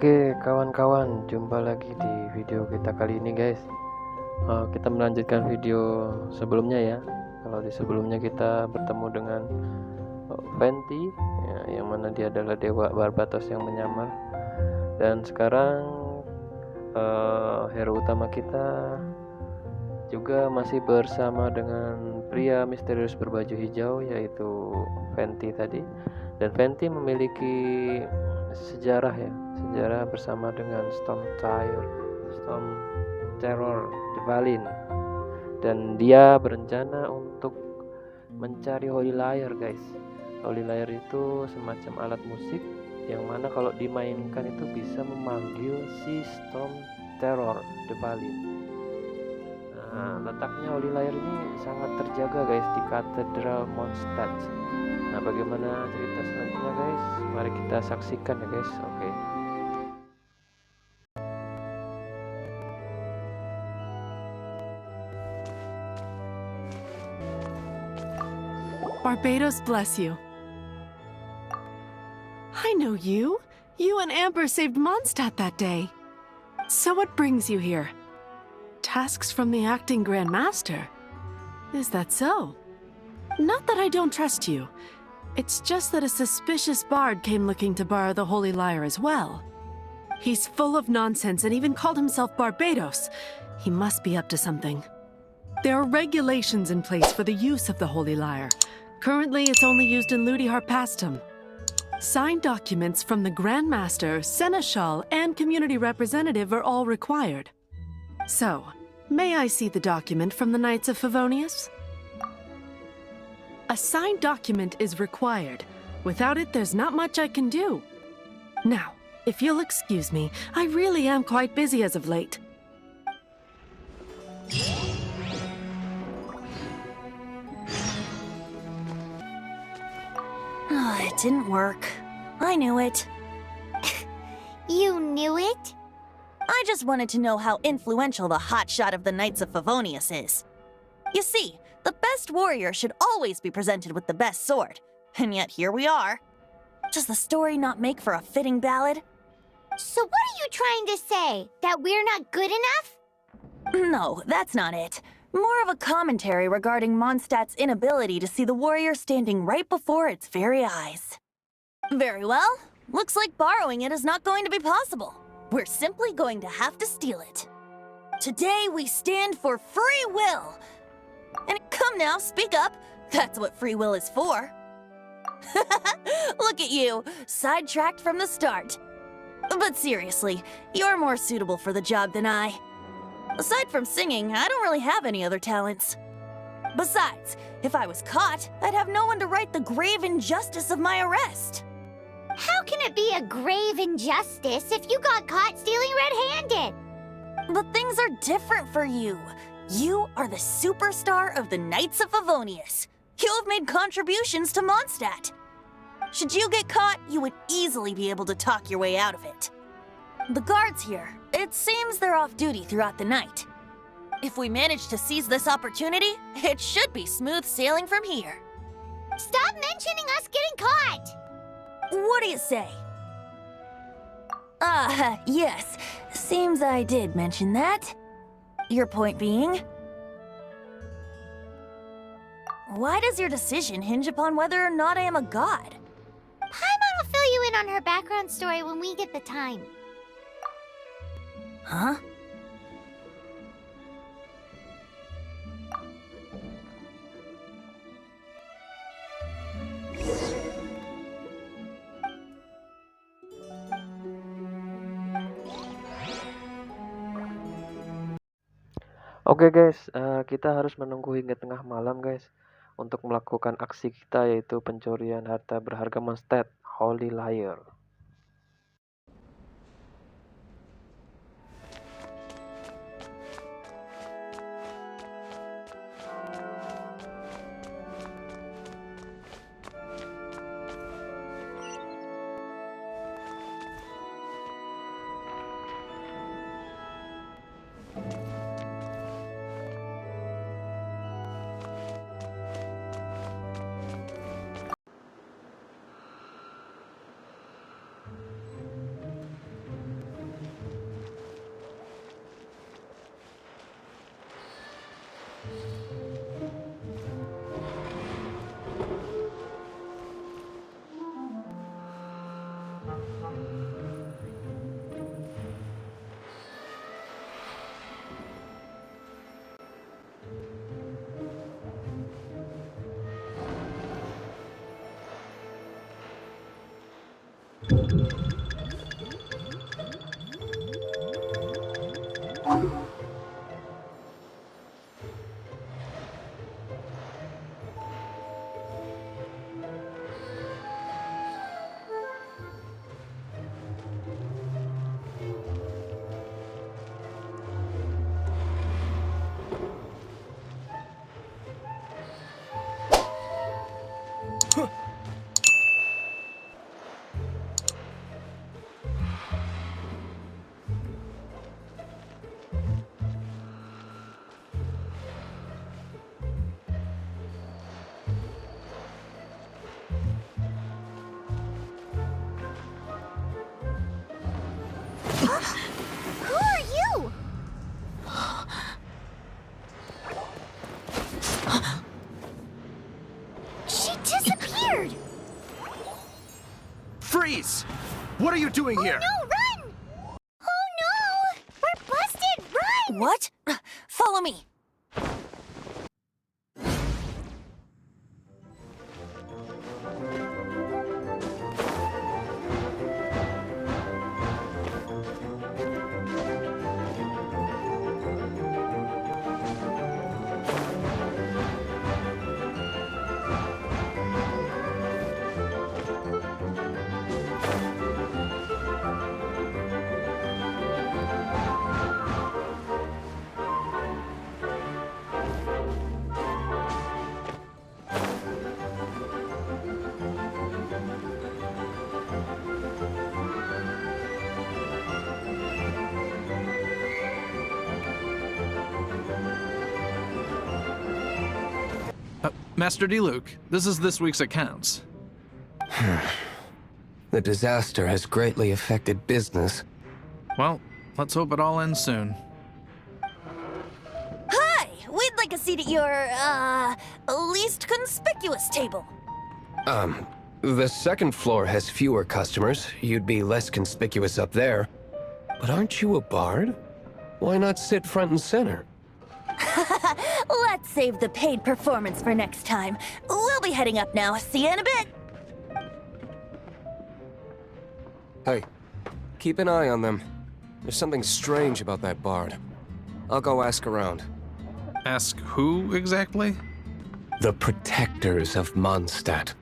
Oke kawan-kawan, jumpa lagi di video kita kali ini guys. Kita melanjutkan video sebelumnya ya. Kalau di sebelumnya kita bertemu dengan Venti ya, yang mana dia adalah dewa Barbatos yang menyamar. Dan sekarang hero utama kita juga masih bersama dengan pria misterius berbaju hijau, yaitu Venti tadi. Dan Venti memiliki sejarah bersama dengan stormteror Dvalin, dan dia berencana untuk mencari Holy Lyre guys. Holy Lyre itu semacam alat musik yang mana kalau dimainkan itu bisa memanggil si stormteror Dvalin. Letaknya Holy Lyre ini sangat terjaga guys di Cathedral Mondstadt. Nah, bagaimana cerita selanjutnya guys? Mari kita saksikan ya guys. Oke. Barbatos bless you. I know you. You and Amber saved Mondstadt that day. So what brings you here? Tasks from the acting Grand Master? Is that so? Not that I don't trust you. It's just that a suspicious bard came looking to borrow the Holy Lyre as well. He's full of nonsense and even called himself Barbatos. He must be up to something. There are regulations in place for the use of the Holy Lyre. Currently, it's only used in Ludihar Pastum. Signed documents from the Grand Master, Seneschal, and community representative are all required. So, may I see the document from the Knights of Favonius? A signed document is required. Without it, there's not much I can do. Now, if you'll excuse me, I really am quite busy as of late. Oh, it didn't work. I knew it. You knew it? I just wanted to know how influential the hotshot of the Knights of Favonius is. You see, the best warrior should always be presented with the best sword. And yet here we are. Does the story not make for a fitting ballad? So what are you trying to say? That we're not good enough? No, that's not it. More of a commentary regarding Mondstadt's inability to see the warrior standing right before its very eyes. Very well. Looks like borrowing it is not going to be possible. We're simply going to have to steal it. Today we stand for free will. And come now, speak up. That's what free will is for. Look at you, sidetracked from the start. But seriously, you're more suitable for the job than I. Aside from singing, I don't really have any other talents. Besides, if I was caught, I'd have no one to right the grave injustice of my arrest. How can it be a grave injustice if you got caught stealing red-handed? But things are different for you. You are the superstar of the Knights of Favonius. You have made contributions to Mondstadt. Should you get caught, you would easily be able to talk your way out of it. The guards here, it seems they're off duty throughout the night. If we manage to seize this opportunity, it should be smooth sailing from here. Stop mentioning us getting caught! What do you say? Yes. Seems I did mention that. Your point being? Why does your decision hinge upon whether or not I am a god? Paimon will fill you in on her background story when we get the time. Huh? Oke guys, kita harus menunggu hingga tengah malam guys untuk melakukan aksi kita, yaitu pencurian harta berharga Mondstadt, Holy Lyre. Who are you? She disappeared! Freeze! What are you doing here? No, run! Oh no! We're busted! Run! What? Follow me. Master Diluc, this is this week's accounts. The disaster has greatly affected business. Well, let's hope it all ends soon. Hi! We'd like a seat at your, least conspicuous table. The second floor has fewer customers. You'd be less conspicuous up there. But aren't you a bard? Why not sit front and center? Let's save the paid performance for next time. We'll be heading up now. See you in a bit. Hey, keep an eye on them. There's something strange about that bard. I'll go ask around. Ask who exactly? The protectors of Mondstadt.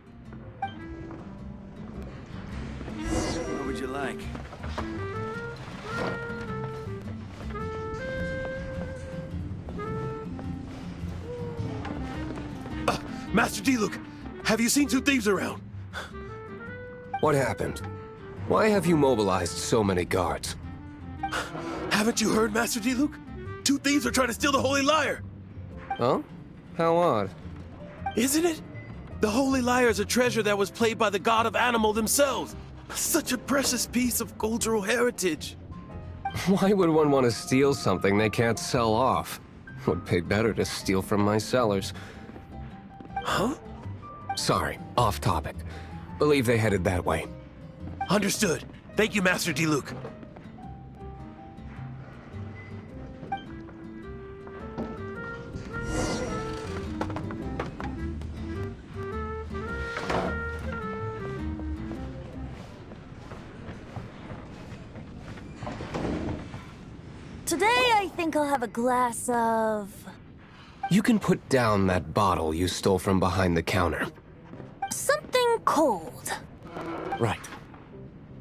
What would you like? Master Diluc, have you seen two thieves around? What happened? Why have you mobilized so many guards? Haven't you heard, Master Diluc? Two thieves are trying to steal the Holy Lyre. Huh? How odd. Isn't it? The Holy Lyre is a treasure that was played by the god of anemo themselves. Such a precious piece of cultural heritage. Why would one want to steal something they can't sell off? Would pay better to steal from my sellers. Huh? Sorry, off topic. Believe they headed that way. Understood. Thank you, Master Diluc. Today, I think I'll have a glass of... You can put down that bottle you stole from behind the counter. something cold. Right.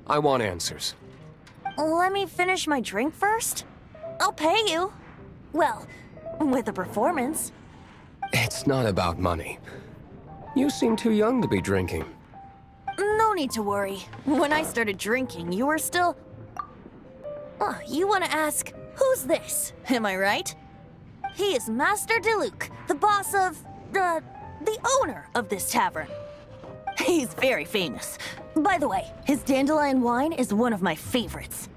I want answers. Let me finish my drink first. I'll pay you. Well, with a performance. It's not about money. You seem too young to be drinking. No need to worry. When I started drinking, you were still... Oh, you want to ask, who's this? Am I right? He is Master Diluc, the boss of... the owner of this tavern. He's very famous. By the way, his dandelion wine is one of my favorites.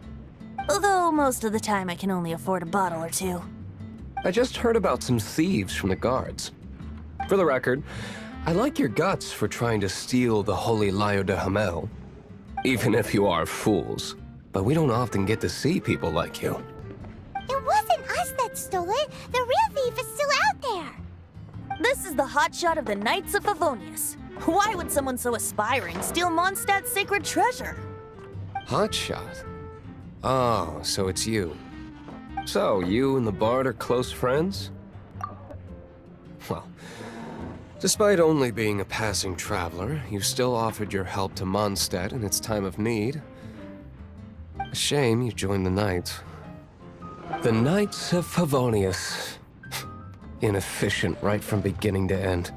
Although most of the time I can only afford a bottle or two. I just heard about some thieves from the guards. For the record, I like your guts for trying to steal the Holy Lyre de Hamel. Even if you are fools. But we don't often get to see people like you. It wasn't us that stole it. The real thief is still out there. This is the hotshot of the Knights of Favonius. Why would someone so aspiring steal Mondstadt's sacred treasure? Hotshot? Oh, so it's you. So, you and the Bard are close friends? Well, despite only being a passing traveler, you still offered your help to Mondstadt in its time of need. A shame you joined the Knights. The Knights of Favonius. Inefficient right from beginning to end.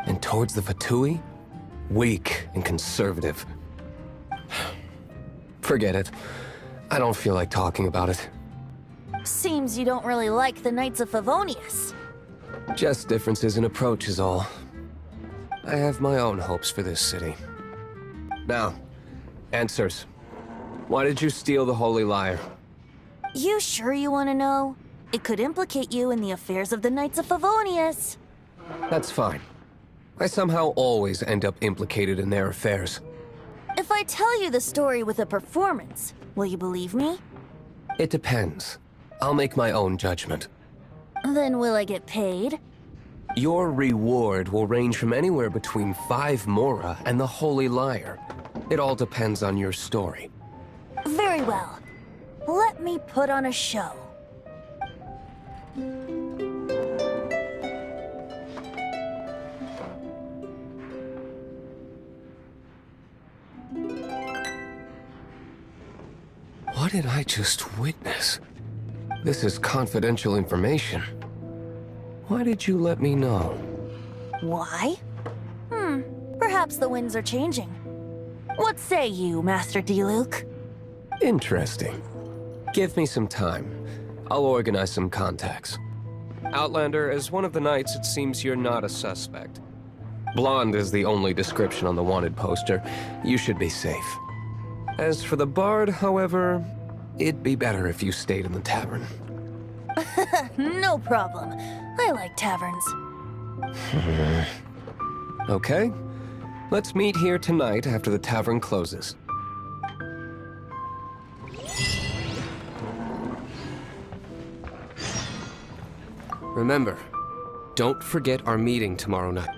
And towards the Fatui? Weak and conservative. Forget it. I don't feel like talking about it. Seems you don't really like the Knights of Favonius. Just differences in approach is all. I have my own hopes for this city. Now, answers. Why did you steal the Holy Lyre? You sure you want to know? It could implicate you in the affairs of the Knights of Favonius. That's fine. I somehow always end up implicated in their affairs. If I tell you the story with a performance, will you believe me? It depends. I'll make my own judgment. Then will I get paid? Your reward will range from anywhere between 5 mora and the Holy Lyre. It all depends on your story. Very well. Let me put on a show. What did I just witness? This is confidential information. Why did you let me know? Why? Perhaps the winds are changing. What say you, Master Diluc? Interesting. Give me some time. I'll organize some contacts. Outlander, as one of the Knights, it seems you're not a suspect. Blonde is the only description on the wanted poster. You should be safe. As for the Bard, however, it'd be better if you stayed in the tavern. No problem. I like taverns. Okay. Let's meet here tonight after the tavern closes. Remember, don't forget our meeting tomorrow night.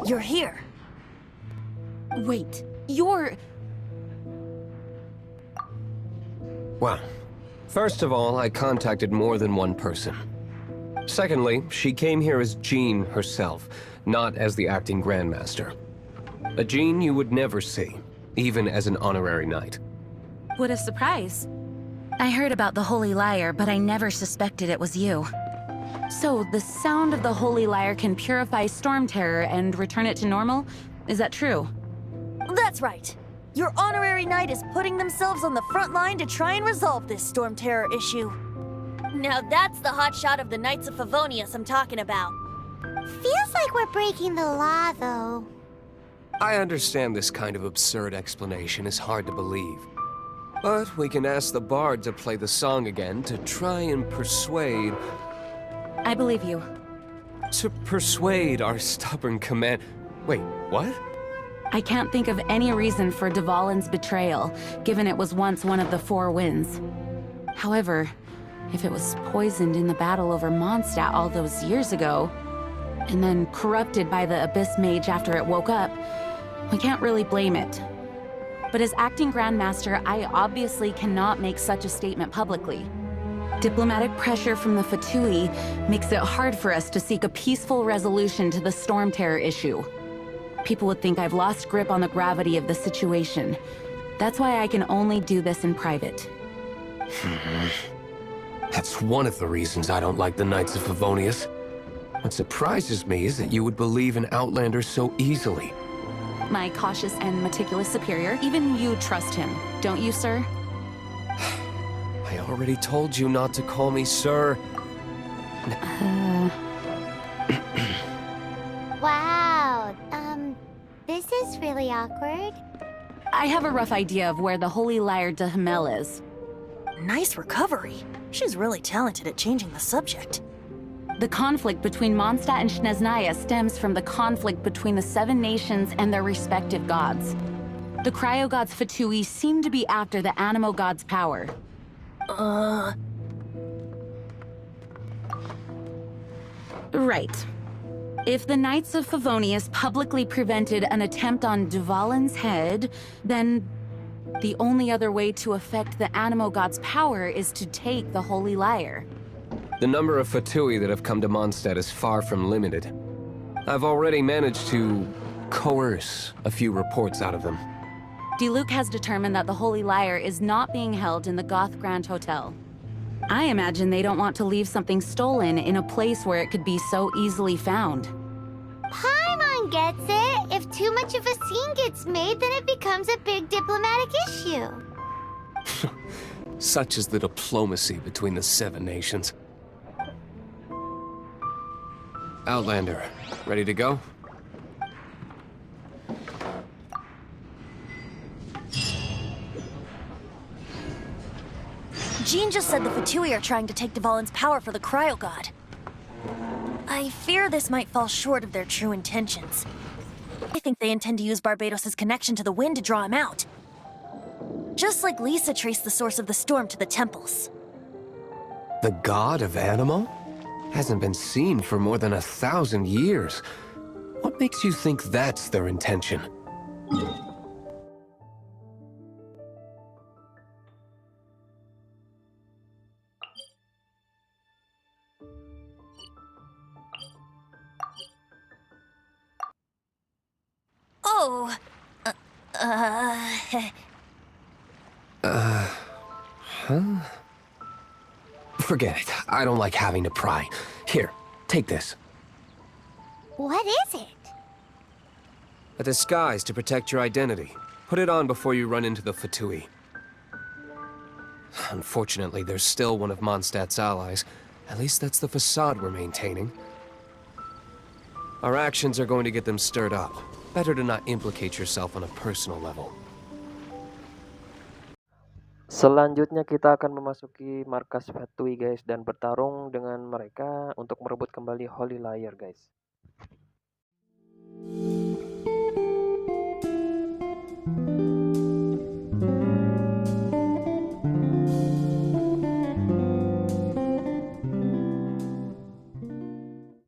You're here. Wait, you're... Well, first of all, I contacted more than one person. Secondly, she came here as Jean herself, not as the acting Grandmaster. A Jean you would never see, even as an honorary knight. What a surprise. I heard about the Holy Lyre, but I never suspected it was you. So, the sound of the Holy Lyre can purify storm terror and return it to normal? Is that true? That's right. Your honorary knight is putting themselves on the front line to try and resolve this storm terror issue. Now that's the hotshot of the Knights of Favonius I'm talking about. Feels like we're breaking the law, though. I understand this kind of absurd explanation is hard to believe. But we can ask the Bard to play the song again to try and persuade... I believe you. To persuade our stubborn command... Wait, what? I can't think of any reason for Dvalin's betrayal, given it was once one of the Four Winds. However, if it was poisoned in the battle over Mondstadt all those years ago, and then corrupted by the Abyss Mage after it woke up, we can't really blame it. But as acting Grandmaster, I obviously cannot make such a statement publicly. Diplomatic pressure from the Fatui makes it hard for us to seek a peaceful resolution to the storm terror issue. People would think I've lost grip on the gravity of the situation. That's why I can only do this in private. That's one of the reasons I don't like the Knights of Favonius. What surprises me is that you would believe in Outlander so easily. my cautious and meticulous superior. Even you trust him, don't you, sir? I already told you not to call me sir. Wow, this is really awkward. I have a rough idea of where the Holy Lyre de Hamel is. Nice recovery. She's really talented at changing the subject. The conflict between Mondstadt and Snezhnaya stems from the conflict between the 7 nations and their respective gods. The cryo-gods Fatui seem to be after the anemo god's power. Right. If the Knights of Favonius publicly prevented an attempt on Dvalin's head, then the only other way to affect the anemo god's power is to take the Holy Lyre. The number of Fatui that have come to Mondstadt is far from limited. I've already managed to coerce a few reports out of them. Diluc has determined that the Holy Lyre is not being held in the Goth Grand Hotel. I imagine they don't want to leave something stolen in a place where it could be so easily found. Paimon gets it. If too much of a scene gets made, then it becomes a big diplomatic issue. Such is the diplomacy between the 7 nations. Outlander, ready to go? Jean just said the Fatui are trying to take Dvalin's power for the cryo god. I fear this might fall short of their true intentions. I think they intend to use Barbatos' connection to the wind to draw him out. Just like Lisa traced the source of the storm to the temples. The god of anemo? Hasn't been seen for more than 1,000 years. What makes you think that's their intention? Oh, Forget it. I don't like having to pry. Here, take this. What is it? A disguise to protect your identity. Put it on before you run into the Fatui. Unfortunately, there's still one of Mondstadt's allies. At least that's the facade we're maintaining. Our actions are going to get them stirred up. Better to not implicate yourself on a personal level. Selanjutnya kita akan memasuki markas Fatui guys dan bertarung dengan mereka untuk merebut kembali Holy Lyre guys.